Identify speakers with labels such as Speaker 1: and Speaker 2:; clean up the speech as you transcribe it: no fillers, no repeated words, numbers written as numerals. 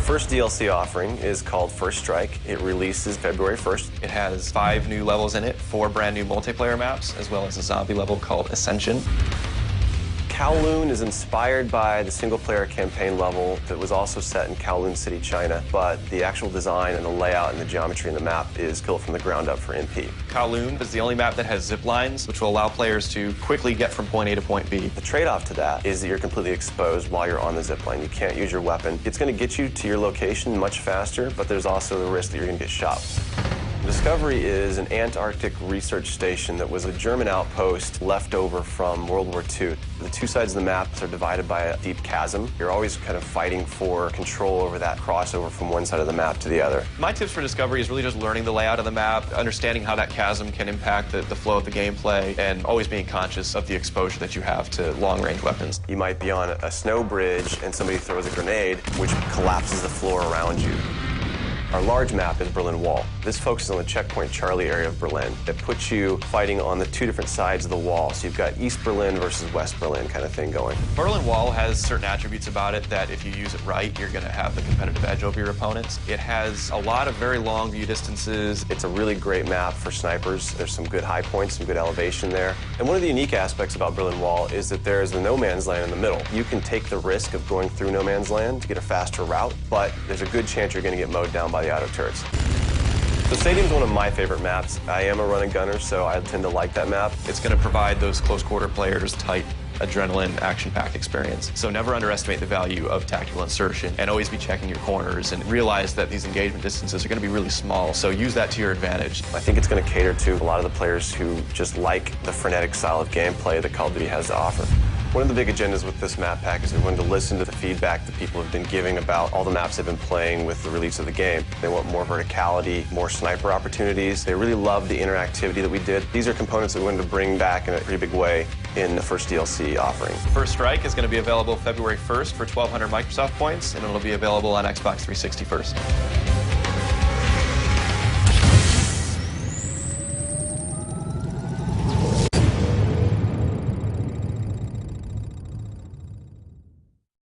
Speaker 1: first DLC offering is called First Strike. It releases February 1st.
Speaker 2: It has 5 new levels in it, 4 brand new multiplayer maps, as well as a zombie level called Ascension.
Speaker 1: Kowloon is inspired by the single-player campaign level that was also set in Kowloon City, China, but the actual design and the layout and the geometry in the map is built from the ground up for MP.
Speaker 2: Kowloon is the only map that has zip lines, which will allow players to quickly get from point A to point B.
Speaker 1: The trade-off to that is that you're completely exposed while you're on the zip line. You can't use your weapon. It's going to get you to your location much faster, but there's also the risk that you're going to get shot. Discovery is an Antarctic research station that was a German outpost left over from World War II. The two sides of the maps are divided by a deep chasm. You're always kind of fighting for control over that crossover from one side of the map to the other.
Speaker 2: My tips for Discovery is really just learning the layout of the map, understanding how that chasm can impact the flow of the gameplay, and always being conscious of the exposure that you have to long-range weapons.
Speaker 1: You might be on a snow bridge and somebody throws a grenade, which collapses the floor around you. Our large map is Berlin Wall. This focuses on the checkpoint Charlie area of Berlin. It puts you fighting on the two different sides of the wall. So you've got East Berlin versus West Berlin kind of thing going.
Speaker 2: Berlin Wall has certain attributes about it that if you use it right, you're going to have the competitive edge over your opponents. It has a lot of very long view distances.
Speaker 1: It's a really great map for snipers. There's some good high points, some good elevation there. And one of the unique aspects about Berlin Wall is that there's the no man's land in the middle. You can take the risk of going through no man's land to get a faster route, but there's a good chance you're going to get mowed down by the auto turrets. The stadium's one of my favorite maps. I am a running gunner, so I tend to like that map.
Speaker 2: It's going to provide those close quarter players tight adrenaline, action-packed experience. So never underestimate the value of tactical insertion, and always be checking your corners and realize that these engagement distances are going to be really small, so use that to your advantage.
Speaker 1: I think it's going to cater to a lot of the players who just like the frenetic style of gameplay that Call of Duty has to offer. One of the big agendas with this map pack is we wanted to listen to the feedback that people have been giving about all the maps they've been playing with the release of the game. They want more verticality, more sniper opportunities. They really love the interactivity that we did. These are components that we wanted to bring back in a pretty big way in the first DLC offering.
Speaker 2: First Strike is going to be available February 1st for 1,200 Microsoft points, and it'll be available on Xbox 360 first.